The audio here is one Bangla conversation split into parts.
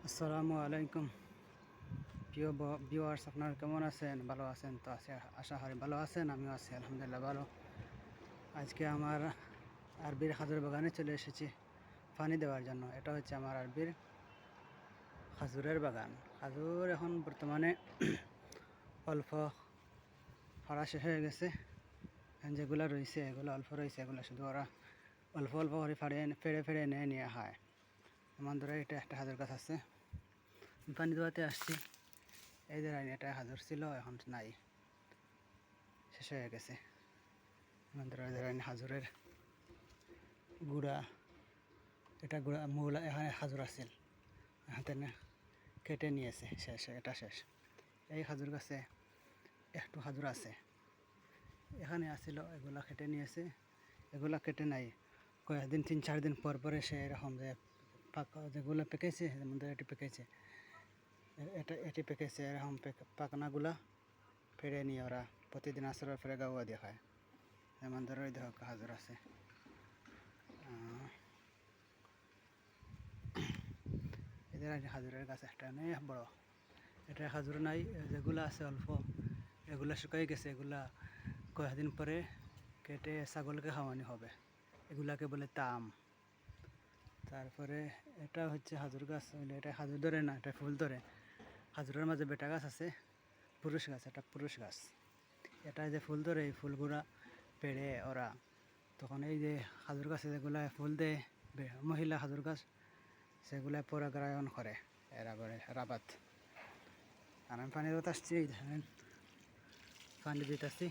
আসসালামু আলাইকুম প্রিয় ভিউয়ার্স, আপনারা কেমন আছেন? ভালো আছেন তো? আশা করি ভালো আছেন। আমিও আছি আলহামদুলিল্লাহ ভালো। আজকে আমার আরবির খাজুর বাগানে চলে এসেছি পানি দেওয়ার জন্য। এটা হচ্ছে আমার আরবির খাজুরের বাগান। খাজুর এখন বর্তমানে অল্প ফড়া শেষ হয়ে গেছে। যেগুলো রয়েছে এগুলো অল্প রয়েছে, এগুলো শুধু ওরা অল্প অল্প করে ফেড়ে ফেড়ে নিয়ে হয়। এমন ধরে এটা একটা খাজুর গাছ আছে, পানি দেওয়াতে আসছি। এই যে এটা হাজুর ছিল, এখন নাই, শেষ হয়ে গেছে। হাজুরের গুড়া, এটা গুড়া মূল এখানে হাজুর আছিল, হাতে কেটে নিয়েছে, শেষ, এটা শেষ। এই খাজুর গাছে একটু খাজুর আছে, এখানে আসছিল, এগুলা কেটে নিয়েছে। এগুলা কেটে নাই, কয়েকদিন 3-4 দিন পর পরে সে এরকম যে পাকা যেগুলো পেকেছে, এর মধ্যে এটি পেকেছে, এটি পেকেছে, এরকম পাকনাগুলা ফেড়ে নিয়ে ওরা প্রতিদিন আসরের ফেরে গাওয়া দিয়ে খায়। এমন ধরে ওই দেখো হাজুর আছে। এদের হাজুরের গাছ একটা নেই বড়, এটা হাজুর নাই। যেগুলো আছে অল্প, এগুলা শুকাই গেছে, এগুলা কয়েকদিন পরে কেটে ছাগলকে খাওয়ানি হবে। এগুলাকে বলে তাম। তারপরে এটা হচ্ছে হাজুর গাছ, এটা হাজুর ধরে না, এটা ফুল ধরে। হাজুরের মাঝে বেটা গাছ আছে, পুরুষ গাছ, এটা পুরুষ গাছ। এটা যে ফুল ধরে, এই ফুলগুলা পেড়ে ওরা তখন এই যে হাজুর গাছে যেগুলা ফুল দেয়, মহিলা হাজুর গাছ, সেগুলা পরাগায়ন করে, এরা করে রাবাত। আর আমি পানি দিতে আসছি, এই ধরেন পানি দিতে আসছি।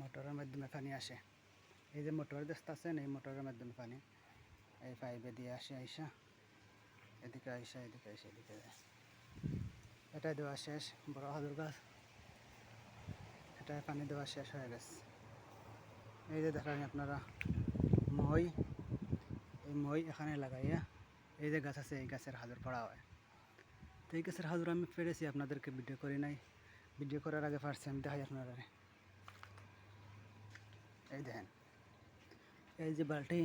মোটরের মাধ্যমে পানি আসে, এই যে মোটর দেখতে আছেন, এই মোটরের মাধ্যমে পানি এই পাইপে দিয়ে আসে, আইসা এদিকে আইসা, এদিকে আইসা, এদিকে যায়। এটা দেওয়া শেষ, বড় হাজুর গাছ, এটা পানি দেওয়া শেষ হয়ে গেছে। এই যে দেখেন আপনারা মই, এই মই এখানে লাগাইয়া এই যে গাছ আছে, এই গাছের হাজুর পড়া হয়। তো এই গাছের হাজুর আমি পেরেছি, আপনাদেরকে ভিডিও করি নাই, ভিডিও করার আগে পারছি আমি দেখাই আপনারা। এই দেখেন, এই যে বালতি,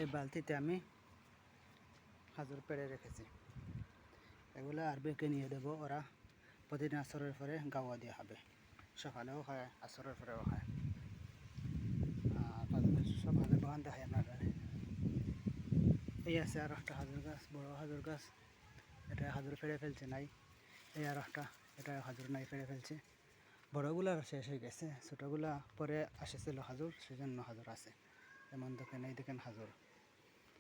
এই বালতিতে আমি হাজুর পেড়ে রেখেছি। এগুলো আরবিকে নিয়ে দেবো, ওরা প্রতিদিন আসরের পরে গাওয়া দিয়ে হবে, সকালেও হয় আসরের পরেও হয়। সব হাজুর বাগান দেখায় আপনারা। এই আছে আর একটা হাজুর গাছ, বড় হাজুর গাছ, এটা হাজুর ফেড়ে ফেলছে, নাই। এই আর একটা, এটা হাজুর নাই, ফেড়ে ফেলছে। বড়গুলা শেষ হয়ে গেছে, ছোটোগুলা পরে আসেছিল হাজুর, সেজন্য হাজুর আছে। যেমন দেখেন, এই দেখেন হাজুর,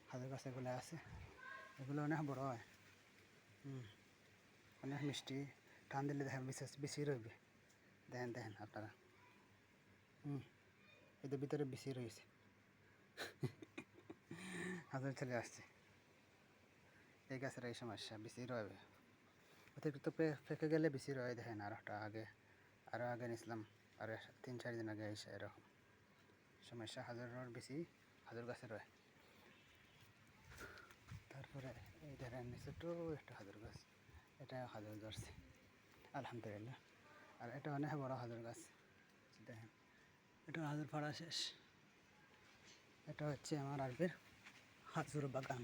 হাজুর গাছ এগুলো আছে, এগুলো অনেক বড় হয়, অনেক মিষ্টি। টান দিলে দেখেন বেশি রইবে। দেখেন দেখেন আপনারা, এদের ভিতরে বেশি রয়েছে। হাজুর চলে আসছে, এই গাছের এই সমস্যা, বেশি রয়েবে, অতিরিক্ত ফেঁকে গেলে বেশি রয়ে। দেখেন আর একটা আগে, আরও আগে নিয়েছিলাম, আরও 3-4 দিন আগে এসে এরকম সমস্যা, হাজুরের বেশি, হাজুর গাছে রয়। তারপরে এই ধরেন ছোটো একটা হাজুর গাছ, এটা হাজুর ধরছে আলহামদুলিল্লাহ। আর এটা অনেক বড় হাজুর গাছ, দেখেন এটা হাজুর ফাড়া শেষ। এটা হচ্ছে আমার আরবির হাজুর বাগান।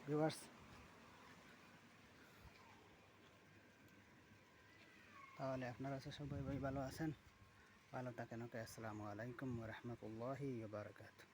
ভিউয়ার্স, তাহলে আপনারা সবাই ভালো আছেন, ভালো থাকেন। ওকে, আসসালামু আলাইকুম ওয়া রাহমাতুল্লাহি ওয়া বারাকাতুহু।